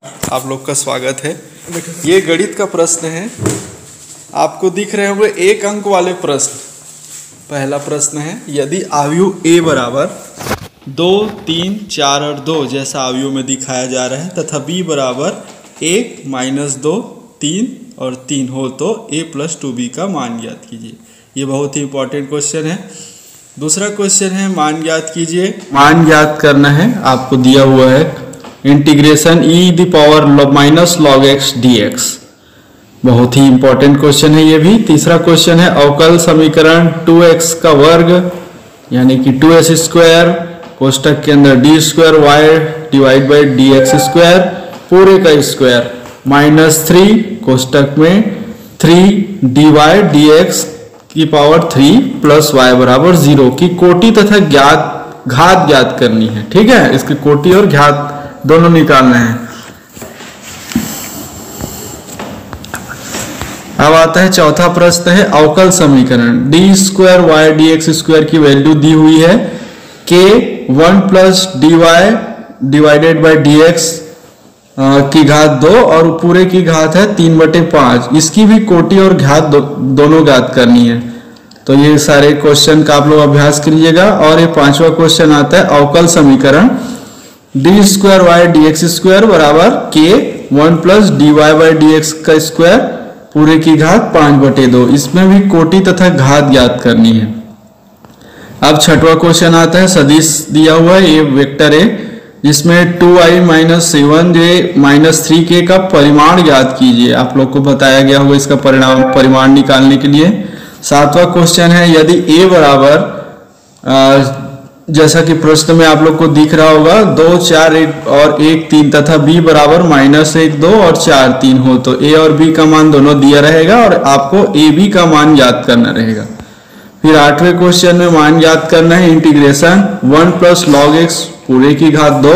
आप लोग का स्वागत है। ये गणित का प्रश्न है, आपको दिख रहे होंगे एक अंक वाले प्रश्न। पहला प्रश्न है, यदि आव्यूह a बराबर 2, 3, 4 और 2 जैसा आव्यूह में दिखाया जा रहा है तथा b बराबर 1, -2, 3 और 3 हो तो a + 2b का मान ज्ञात कीजिए। ये बहुत ही इंपॉर्टेंट क्वेश्चन है। दूसरा क्वेश्चन है, मान ज्ञात कीजिए। मान ज्ञात करना है, आपको दिया हुआ है इंटीग्रेशन e⁻⁻log x dx। बहुत ही इंपॉर्टेंट क्वेश्चन है ये भी। तीसरा क्वेश्चन है, अवकल समीकरण 2x का वर्ग यानी कि 2s² कोष्टक के अंदर d² y /dx² पूरे का स्क्वायर -3 कोष्टक में 3 dy dx की पावर 3 + y बराबर 0 की कोटि तथा घात ज्ञात करनी है। ठीक है, इसकी कोटि और घात दोनों निकालना है। अब आता है चौथा प्रश्न है, अवकल समीकरण d² y dx² की वैल्यू दी हुई है k 1 + dy /dx की घात 2 और पूरे की घात है 3/5। इसकी भी कोटि और घात दोनों ज्ञात करनी है। तो ये सारे क्वेश्चन का आप लोग अभ्यास करिएगा। और ये पांचवा क्वेश्चन आता है, अवकल समीकरण d² y dx² बराबर k 1 + dy /dx का स्क्वायर पूरे की घात 5/2। इसमें भी कोटि तथा घात ज्ञात करनी है। अब छठवां क्वेश्चन आता है, सदिश दिया हुआ है ये वेक्टर है जिसमें 2i - 7j - 3k का परिमाण ज्ञात कीजिए। आप लोग को बताया गया होगा इसका परिमाण निकालने के लिए। सातवां क्वेश्चन है, यदि a बराबर जैसा कि प्रश्न में आप लोग को दिख रहा होगा 2, 4 और 1, 3 तथा b बराबर -1, 2 और 4, 3 हो तो a और b का मान दोनों दिया रहेगा और आपको a b का मान ज्ञात करना रहेगा। फिर आठवें क्वेश्चन में मान ज्ञात करना है इंटीग्रेशन 1 + log x पूरे की घात 2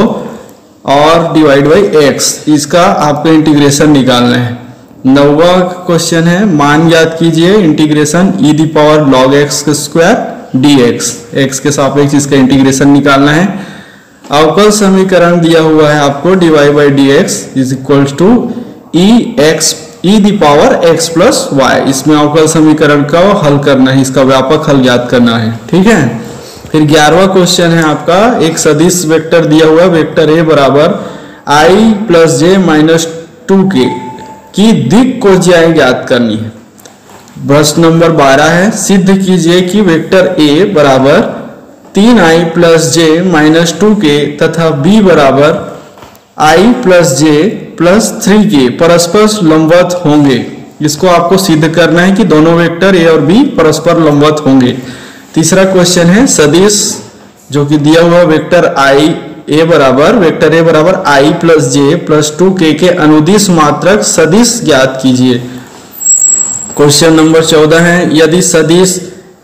और डिवाइड बाई x, इसका आपको इंटीग्रेशन निकालना है। नौवां क्वेश्चन है, मान ज्ञात कीजिए integration e⁻log x² dx, x के सापेक्ष इसका इंटीग्रेशन निकालना है। अवकल समीकरण दिया हुआ है आपको dy dx = e⁻x + y। इसमें अवकल समीकरण का हल करना है, इसका व्यापक हल ज्ञात करना है। ठीक है। फिर 11वां क्वेश्चन है आपका, एक सदिश वेक्टर दिया हुआ है, वेक्टर a बराबर i + j - 2k की दिक् को ज्ञात करनी है। प्रश्न नंबर 12 है, सिद्ध कीजिए कि वेक्टर a बराबर 3i + j - 2k तथा b बराबर i + j + 3k परस्पर लंबवत होंगे। इसको आपको सिद्ध करना है कि दोनों वेक्टर a और b परस्पर लंबवत होंगे। तीसरा क्वेश्चन है, सदिश जो कि दिया हुआ वेक्टर a बराबर i + j + 2k के अनुदिश मात्रक सदिश ज्ञात कीजिए। क्वेश्चन नंबर 14 है, यदि सदिश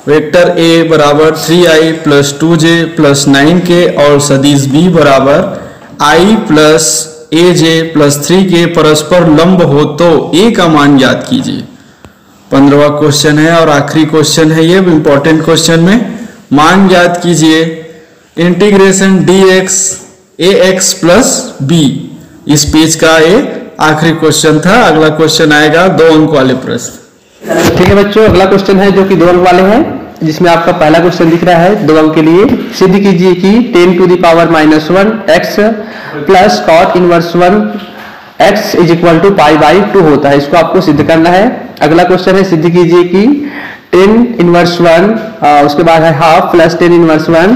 वेक्टर a बराबर 3i + 2j + 9k और सदिश b बराबर i + aj + 3k परस्पर लंब हो तो a का मान ज्ञात कीजिए। 15वां क्वेश्चन है और आखिरी क्वेश्चन है, ये इंपॉर्टेंट क्वेश्चन में मान ज्ञात कीजिए इंटीग्रेशन dx ax + b। इस पेज का ये आखिरी क्वेश्चन था। अगला क्वेश्चन आएगा 2 अंक वाले प्रश्न। ठीक है बच्चों, अगला क्वेश्चन है जो कि 2 अंक वाले हैं, जिसमें आपका पहला क्वेश्चन दिख रहा है 2 अंक के लिए। सिद्ध कीजिए कि 10⁻⁻1 x + cot 1 x = π/2 होता है। इसको आपको सिद्ध करना है। अगला क्वेश्चन है, सिद्ध कीजिए कि 10⁻1 उसके बाद है ½ + 10⁻1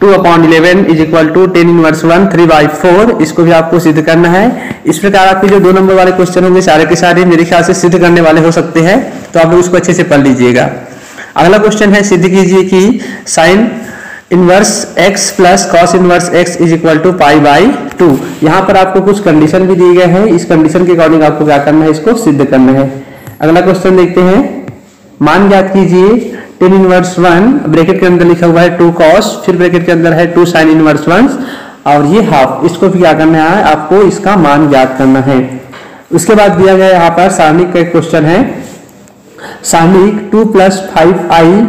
2/11 = 10⁻1 3/4। इसको भी आपको सिद्ध करना है। इस प्रकार आपके जो 2 नंबर वाले क्वेश्चन होंगे सारे के सारे मेरे ख्याल से सिद्ध करने वाले हो सकते हैं, तो आप लोग उसको अच्छे से पढ़ लीजिएगा। अगला क्वेश्चन है, सिद्ध कीजिए कि sin 1 x + cos 1 x = π/2। यहाँ पर आपको कुछ कंडीशन भी दिए गए हैं, इस कंडीशन के अकॉर्डिंग आपको क्या करना है, इसको सिद्ध करना है। अगला क्वेश्चन देखते हैं, मान ज्ञात कीजिए 10⁻1 ब्रैकेट के अंदर लिखा हुआ है 2 cos, फिर ब्रैकेट के अंदर है 2 sin 1 और ये हाफ, इसको भी क्या करना है, आपको इसका मान ज्ञात करना है। उसके बाद दिया गया यहाँ पर सारणिक का एक क्वेश्चन है, सारणिक 2 + 5i,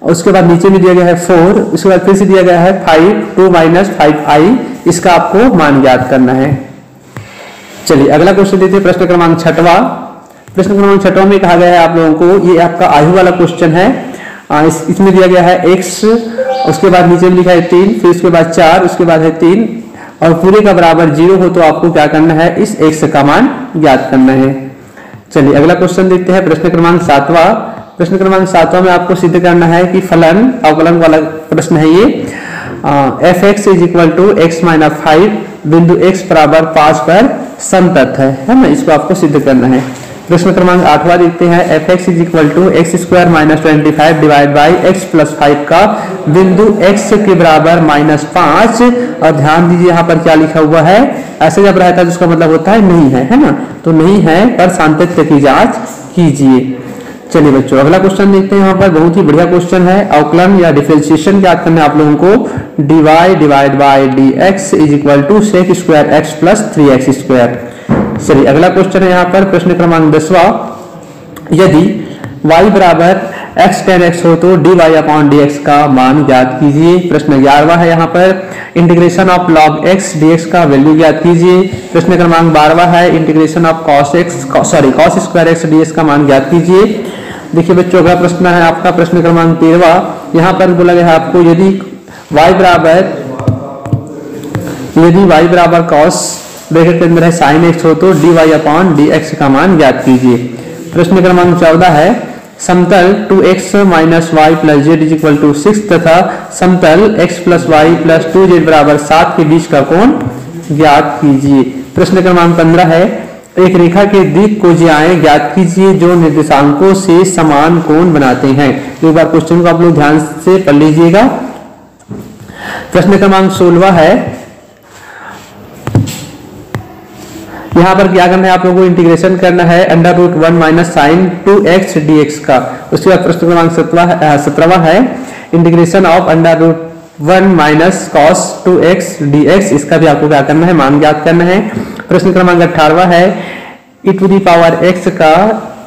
उसके बाद नीचे में दिया गया है 4, उसके बाद फिर से दिया गया है 5 2 - 5i। इसका आपको मान ज्ञात करना है। चलिए अगला क्वेश्चन देखते हैं, प्रश्न क्रमांक 6वां। प्रश्न क्रमांक 6वां में कहा गया है आप लोगों को, ये आपका आयु वाला क्वेश्चन है। इसमें दिया गया है x, उसके बाद नीचे में लिखा है 3, फिर उसके बाद 4, उसके बाद है 3 और पूरे का बराबर 0 हो तो आपको क्या करना है, इस x का मान ज्ञात करना है। चलिए अगला क्वेश्चन देखते हैं, प्रश्न क्रमांक 7वां। प्रश्न क्रमांक 7वां में आपको सिद्ध करना है कि फलन, अवकलन वाला प्रश्न है ये, f(x = x - 5) बिंदु x बराबर 5 पर समतथ है ना, इसको आपको सिद्ध करना है। प्रश्न क्रमांक 8वां देखते हैं, f(x = x² - 25 divide by x + 5 का बिंदु x के बराबर -5। और ध्यान दीजिए यहाँ पर क्या लिखा हुआ है, ऐसे जब रहता है तो उसका मतलब होता है नहीं है ना, तो नहीं है पर सामंतस्य की जांच कीजिए। चलिए बच्चों अगला क्वेश्चन देखते हैं, यहाँ पर बहुत ही बढ़िया क्वेश्चन है, अवकलन या डिफरेंशिएशन ज्ञात करना है आप लोगों को। dy divide by dx = sec² x + 3x²। चलिए अगला क्वेश्चन है यहाँ पर, प्रश्न क्रमांक 10वां। यदि y बराबर x tan x हो तो dy/dx का मान ज्ञात कीजिए। प्रश्न 11वां है यहाँ पर, integration of log x dx का वैल्यू ज्ञात कीजिए। प्रश्न क्रमांक 12वां है, integration of cos square x dx का मान ज्ञात कीजिए। देखिए बच्चों अगला प्रश्न है आपका, प्रश्न क्रमांक 13वां। यहाँ पर बोला गया है आपको, यदि y बराबर cos ब्रैकेट के अंदर है sin x हो तो dy/dx का मान ज्ञात कीजिए। प्रश्न क्रमांक 14 है, समतल 2x - y + z = 6 तथा समतल x + y + 2z = 7 के बीच का कोण ज्ञात कीजिए। प्रश्न क्रमांक 15 है, एक रेखा के द्विकोणीय ज्ञात कीजिए जो निर्देशांकों से समान कोण बनाते हैं। एक बार क्वेश्चन को आप लोग ध्यान से पढ़ लीजिएगा। प्रश्न क्रमांक 16 है, यहाँ पर क्या करना है आप लोगों को, इंटीग्रेशन करना है √1 - sin 2x dx का। उसके बाद प्रश्न क्रमांक 17वां है, integration of √1 - cos 2x dx, इसका भी आपको क्या करना है, मान ज्ञात करना है। प्रश्न क्रमांक 18वां है, e⁻x का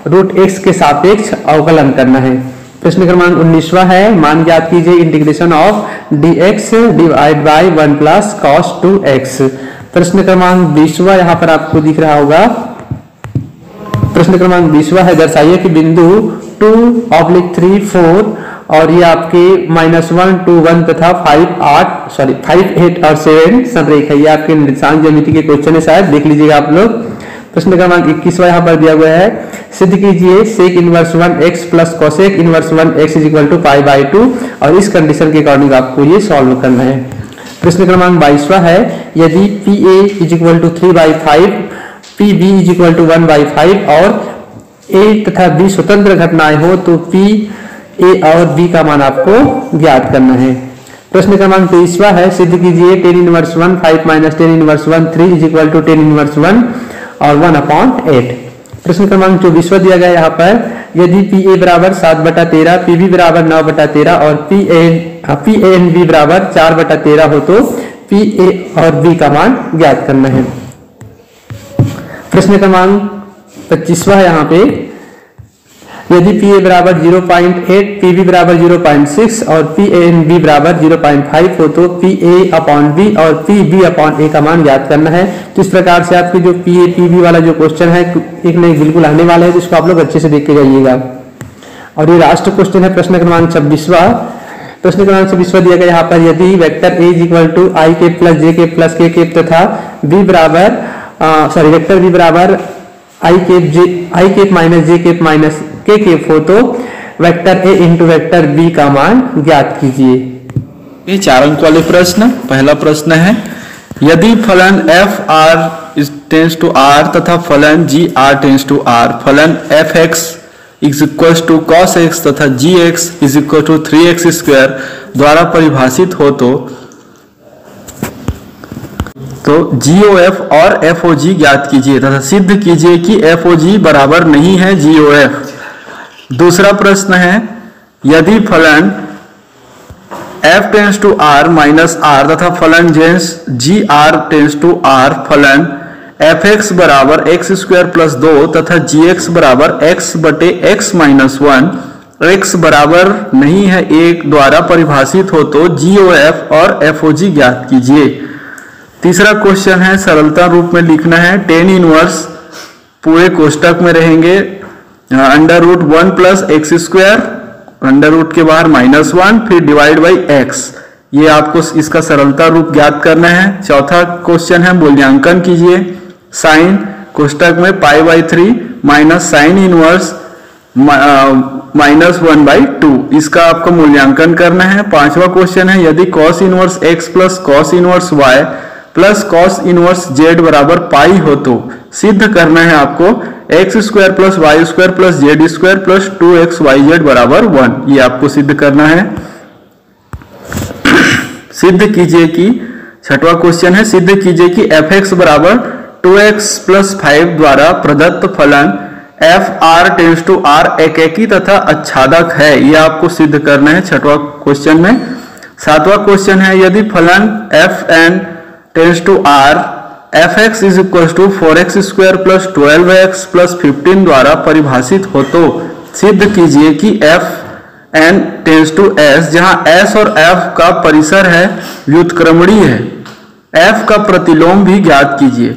√x के सापेक्ष अवकलन करना है। प्रश्न क्रमांक 19वां है, मान ज्ञात कीजिए, integration of dx divide by 1 + cos 2x। प्रश्न क्रमांक 20वां यहाँ पर आपको दिख रहा होगा, प्रश्न क्रमांक 20वां है, दर्शाइए कि बिंदु 2/3 4 और ये आपके -1 2 1 तथा 5 8 और 7 संरेखा, ये आपके निर्देशांक ज्यामिति के क्वेश्चन है, शायद देख लीजिएगा आप लोग। प्रश्न क्रमांक 21वां यहाँ पर दिया गया है, सिद्ध कीजिए sec 1 x + cosec 1 x = π/2 और इस कंडीशन के अकॉर्डिंग आपको ये सॉल्व करना है। प्रश्न क्रमांक 22वां है, यदि PA = 3/5 PB = 1/5 और A तथा B स्वतंत्र घटनाएं हो तो PA और B का मान आपको ज्ञात करना है। प्रश्न क्रमांक 23वां है, सिद्ध कीजिए tan 1 5 - tan 1 3 = tan 1 और 1/8। प्रश्न क्रमांक 24वां दिया गया है यहाँ पर, यदि PA = 7/13 PB = 9/13 और PANB = 4/13 हो तो PA और B का मान ज्ञात करना है। प्रश्न क्रमांक 25वां है यहाँ पे, यदि PA = 0.8 PB = 0.6 और PANB = 0.5 हो तो PA/B और PB/A का मान ज्ञात करना है। तो इस प्रकार से आपकी जो PA PB वाला जो क्वेश्चन है एक नहीं बिल्कुल आने वाला है, तो इसको आप लोग अच्छे से देख के जाइएगा। और ये लास्ट क्वेश्चन है, प्रश्न क्रमांक 26वां। प्रश्न क्रमांक 26वां दिया गया यहाँ पर, यदि vector A = i + j + k तथा vector B = i - j - k हो तो वेक्टर A × वेक्टर B का मान ज्ञात कीजिए। ये 4 अंक वाले प्रश्न। पहला प्रश्न है, यदि फलन f(r) टेंड्स टू r तथा फलन g(r) टेंड्स टू r, फलन f(x) = cos x तथा g(x) = 3x² द्वारा परिभाषित हो तो GOF और FOG ज्ञात कीजिए तथा सिद्ध कीजिए कि FOG बराबर नहीं है GOF। दूसरा प्रश्न है, यदि फलन f tends to r minus r तथा फलन GR टेंड्स टू r, फलन fx बराबर x² + 2 तथा gx बराबर x/x - 1 x बराबर नहीं है 1 द्वारा परिभाषित हो तो GOF और FOG ज्ञात कीजिए। तीसरा क्वेश्चन है सरलता रूप में लिखना है, टेन इनवर्स पूरे कोष्टक में रहेंगे under root 1 plus x square, under root के बाहर -1, फिर डिवाइड बाई एक्स। ये आपको इसका सरलता रूप ज्ञात करना है। चौथा क्वेश्चन है मूल्यांकन कीजिए, साइन कोष्टक में π/3 माइनस साइन इनवर्स -1/2, इसका आपको मूल्यांकन करना है। पांचवा क्वेश्चन है, यदि cos inverse x plus cos inverse y plus cos inverse z बराबर पाई हो तो सिद्ध करना है आपको x square plus y square plus z square plus 2xyz बराबर 1, ये आपको सिद्ध करना है। सिद्ध कीजिए कि छठवां क्वेश्चन है, सिद्ध कीजिए कि fx बराबर 2x प्लस 5 द्वारा प्रदत्त फलन fr टेंस टू r एकेकी तथा अच्छादक है, यह आपको सिद्ध करना है छठवां क्वेश्चन में। सातवां क्वेश्चन है, यदि फलन fn tends to r fx is equal to 4x square plus 12x plus 15 द्वारा परिभाषित हो तो सिद्ध कीजिए कि fn टेंस टू s, जहां s और f का परिसर है व्युत्क्रमणीय है, f का प्रतिलोम भी ज्ञात कीजिए।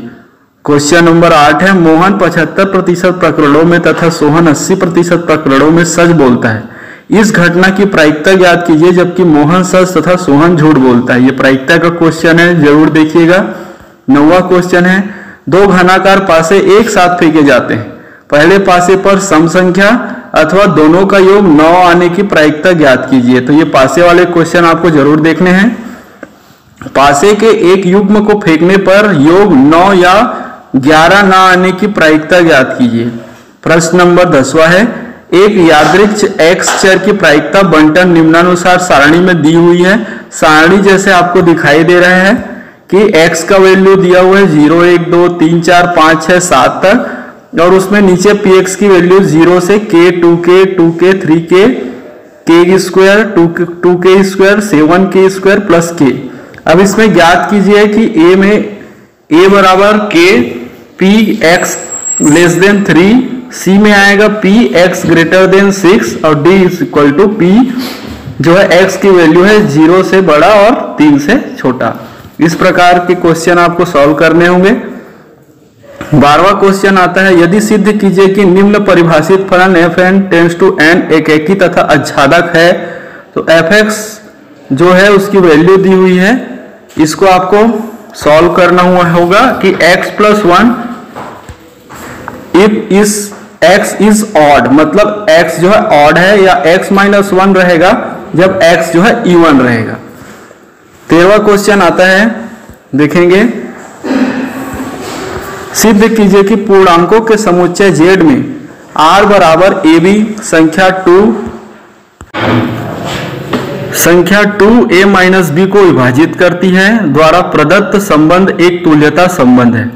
क्वेश्चन नंबर 8 है, मोहन 75% प्रकरणों में तथा सोहन 80% प्रकरणों में सच बोलता है, इस घटना की प्रायिकता ज्ञात कीजिए जबकि मोहन सच तथा सोहन झूठ बोलता है। ये प्रायिकता का क्वेश्चन है, जरूर देखिएगा। 9वां क्वेश्चन है, दो घनाकार पासे एक साथ फेंके जाते हैं, पहले पासे पर सम संख्या अथवा दोनों का योग 9 आने की प्रायिकता ज्ञात कीजिए। तो ये पासे वाले क्वेश्चन आपको जरूर देखने हैं। पासे के एक युग्म को फेंकने पर योग 9 या 11 ना आने की प्रायिकता ज्ञात कीजिए। प्रश्न नंबर 10वां है, एक यादृक्ष x चर की प्रायिकता बंटन निम्नानुसार सारणी में दी हुई है। सारणी जैसे आपको दिखाई दे रहा है कि x का वैल्यू दिया हुआ है 0, 1, 2, 3, 4, 5, 6, 7 तक, और उसमें नीचे px की वैल्यू 0 से k, 2k, 2k, 3k, k square, 2k square, 7k square plus k। अब इसमें ज्ञात कीजिए कि a में a बराबर k, p x less than 3, c में आएगा p x ग्रेटर देन 6 और d is equal to p जो है x की वैल्यू है 0 से बड़ा और 3 से छोटा। इस प्रकार के क्वेश्चन आपको सॉल्व करने होंगे। 12वां क्वेश्चन आता है, यदि सिद्ध कीजिए कि निम्न परिभाषित फलन fn टेंस टू n एकेकी तथा अच्छादक है, तो fx जो है उसकी वैल्यू दी हुई है, इसको आपको सॉल्व करना हुआ होगा कि x प्लस 1 इफ इस x इज ऑड, मतलब x जो है ऑड है, या x माइनस 1 रहेगा जब x जो है इवन रहेगा। 13वां क्वेश्चन आता है, देखेंगे, सिद्ध कीजिए कि पूर्णांकों के समुच्चय z में r बराबर ab संख्या 2 a माइनस b को विभाजित करती है द्वारा प्रदत्त संबंध एक तुल्यता संबंध है।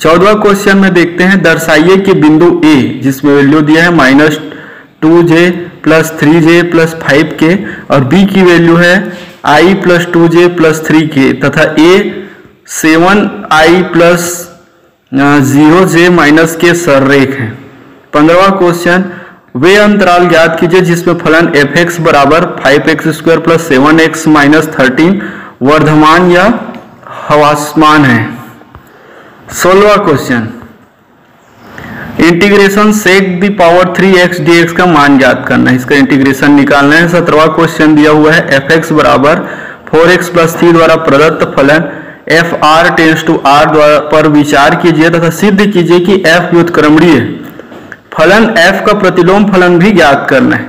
14वां क्वेश्चन में देखते हैं, दर्शाइए कि बिंदु a जिसमें वैल्यू दिया है -2j plus 3j plus 5k और b की वैल्यू है i plus 2j plus 3k तथा a 7i plus 0j minus के सररेख है। 15वां क्वेश्चन, वे अंतराल ज्ञात कीजिए जिसमें फलन fx बराबर 5x square plus 7x minus 13 Varthaman या ह्रासमान है। 16वां question, integration sec the power 3x dx का मान ज्ञात करना है, इसका इंटीग्रेशन निकालना है। 17वां क्वेश्चन दिया हुआ है, fx बराबर 4x प्लस 3 द्वारा प्रदत्त फलन fr टेंस टू r द्वारा पर विचार कीजिए तथा सिद्ध कीजिए कि f व्युत्क्रमणीय है। फलन f का प्रतिलोम फलन भी ज्ञात करना है।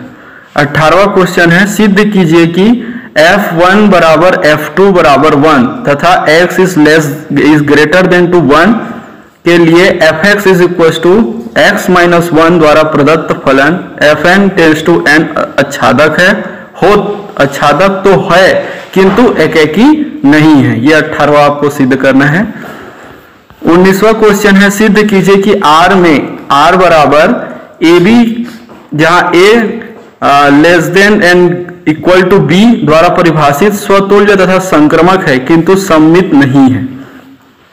18वां क्वेश्चन है, सिद्ध कीजिए कि f1 बराबर f2 बराबर 1 तथा x is greater than to 1 के लिए fx is equal to x minus 1 द्वारा प्रदत्त फलन fn टेंस टू n अच्छादक है। अच्छादक तो है किंतु एकेकी नहीं है, ये 18वां आपको सिद्ध करना है। 19वां क्वेश्चन है, सिद्ध कीजिए कि r में r बराबर ab जहां a less than and equal to b द्वारा परिभाषित स्वतुल्य तथा संक्रमक है किंतु सममित नहीं है।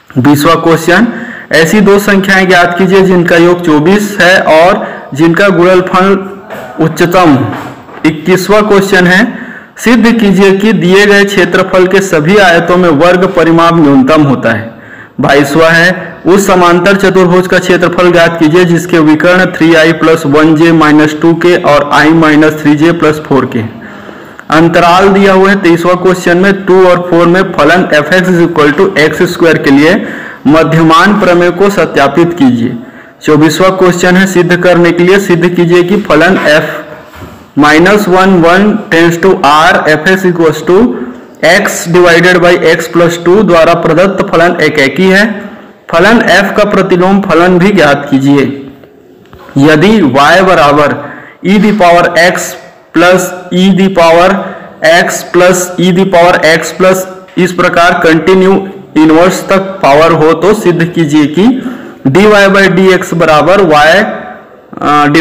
20वां क्वेश्चन, ऐसी दो संख्याएं ज्ञात कीजिए जिनका योग 24 है और जिनका गुणनफल उच्चतम। 21वां क्वेश्चन है, सिद्ध कीजिए कि दिए गए क्षेत्रफल के सभी आयतों में वर्ग परिमाप न्यूनतम होता है। 22वां है, उस समांतर चतुर्भुज का क्षेत्रफल ज्ञात कीजिए जिसके विकर्ण 3i + 1j - 2k और i - 3j + 4k। अंतराल दिया हुआ है 23वां क्वेश्चन में 2 और 4 में फलन fx = x² के लिए मध्यमान प्रमेय को सत्यापित कीजिए। 24वां क्वेश्चन है, सिद्ध करने के लिए सिद्ध कीजिए कि फलन f -1 tends to r fx = x/x + 2 द्वारा प्रदत्त फलन एकैकी है। फलन f का प्रतिलोम फलन भी ज्ञात कीजिए। यदि y बराबर e⁻x + e⁻x इस प्रकार कंटिन्यू इनवर्स तक पावर हो तो सिद्ध कीजिए कि dy/dx बराबर y /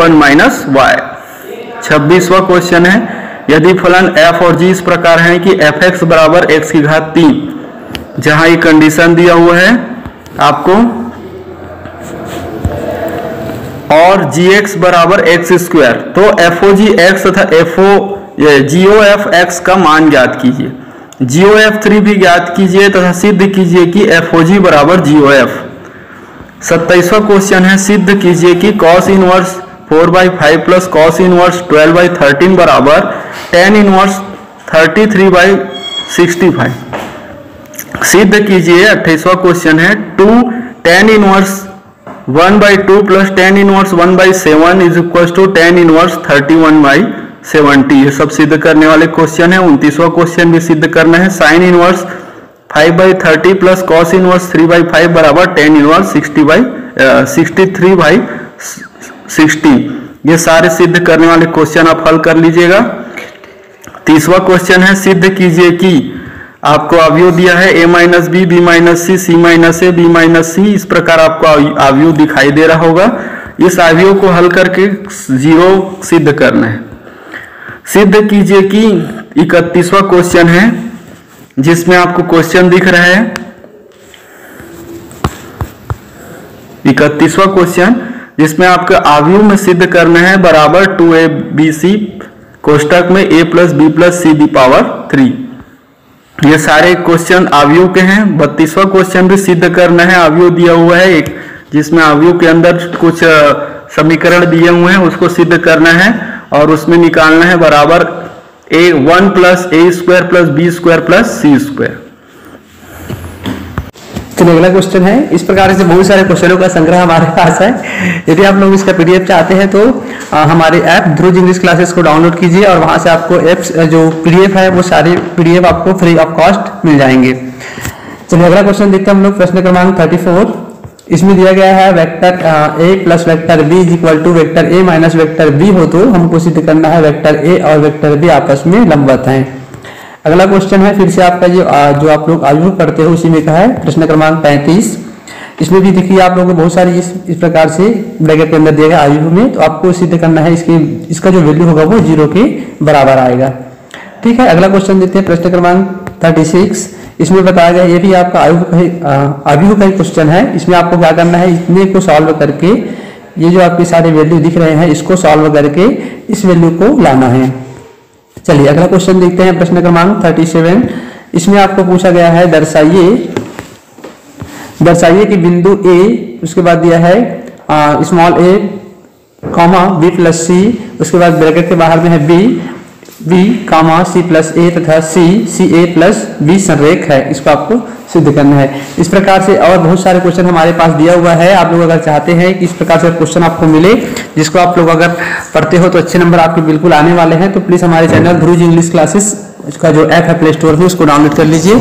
1 - y। 26वां क्वेश्चन है, यदि फलन f और g इस प्रकार है कि fx बराबर x⁻3, जहां ये कंडीशन दिया हुआ है आपको, और gx बराबर x², तो fog(x) तथा gof(x) का मान ज्ञात कीजिए। gof3 भी ज्ञात कीजिए तथा सिद्ध कीजिए कि fog बराबर gof। 27वां क्वेश्चन है, सिद्ध कीजिए कि cos इनवर्स 4/5 + cos इनवर्स 12/13 बराबर tan इनवर्स 33/65। सिद्ध कीजिए। 28वां क्वेश्चन है, 2 tan inverse 1/2 + tan inverse 1/7 = tan inverse 31/70। ये सब सिद्ध करने वाले क्वेश्चन है। 29वां क्वेश्चन भी सिद्ध करना है, sin इनवर्स 5/30 + cos इनवर्स 3/5 बराबर tan इनवर्स 63/60। ये सारे सिद्ध करने वाले क्वेश्चन आप हल कर लीजिएगा। 30वां क्वेश्चन है, सिद्ध कीजिए कि आपको अवयव दिया है a - b, b - c, c - a, b - c, इस प्रकार आपको अवयव दिखाई दे रहा होगा। इस अवयव को हल करके 0 सिद्ध करना है। सिद्ध कीजिए कि 31वां क्वेश्चन है, जिसमें आपको क्वेश्चन दिख रहा है 31वां क्वेश्चन, जिसमें आपके अवयव में सिद्ध करना है बराबर 2abc कोष्टक में a + b + c⁻3। ये सारे क्वेश्चन अवयव के हैं। 32वां क्वेश्चन भी सिद्ध करना है, अवयव दिया हुआ है एक, जिसमें अवयव के अंदर कुछ समीकरण दिए हुए हैं, उसको सिद्ध करना है और उसमें निकालना है बराबर a1 + a² + b² + c²। चलिए अगला क्वेश्चन है। इस प्रकार से बहुत सारे क्वेश्चनों का संग्रह हमारे पास है। यदि आप लोग इसका पीडीएफ चाहते हैं तो हमारे ऐप ध्रुव इंग्लिश क्लासेस को डाउनलोड कीजिए और वहां से आपको ऐप्स जो पीडीएफ है वो सारे पीडीएफ आपको फ्री ऑफ कॉस्ट मिल जाएंगे। चलिए अगला क्वेश्चन देखते हैं हम लोग। प्रश्न क्रमांक 34, इसमें दिया गया है vector a + vector b = vector a - vector b हो तो हमको सिद्ध करना है वेक्टर a और वेक्टर b आपस में लंबवत हैं। अगला क्वेश्चन है, फिर से आपका जो आप लोग अवयव करते हो उसी में का है। प्रश्न क्रमांक 35, इसमें भी देखिए आप लोगों को बहुत सारी इस प्रकार से ब्रैकेट के अंदर दिया गया अवयव में, तो आपको सिद्ध करना है इसका जो वैल्यू होगा वो 0 के बराबर आएगा। ठीक है, अगला क्वेश्चन देखते हैं। प्रश्न क्रमांक 36, इसमें बताया गया, ये भी आपका अवयव का क्वेश्चन है। इसमें आपको क्या करना है, इतने को सॉल्व करके ये जो आपके सारे वैल्यू दिख रहे हैं इसको सॉल्व करके इस वैल्यू को लाना है। चलिए अगला क्वेश्चन देखते हैं। प्रश्न क्रमांक 37, इसमें आपको पूछा गया है दर्शाइए कि बिंदु A, उसके बाद दिया है स्मॉल a, b + c, उसके बाद ब्रैकेट के बाहर में है b, c + a तथा ca + b संरेख है। इसको आपको सिद्ध करना है। इस प्रकार से और बहुत सारे क्वेश्चन हमारे पास दिया हुआ है। आप लोग अगर चाहते हैं कि इस प्रकार से क्वेश्चन आपको मिले जिसको आप लोग अगर पढ़ते हो तो अच्छे नंबर आपके बिल्कुल आने वाले हैं, तो प्लीज हमारे चैनल ध्रुव इंग्लिश क्लासेस का जो ऐप है प्ले स्टोर में उसको डाउनलोड कर लीजिए।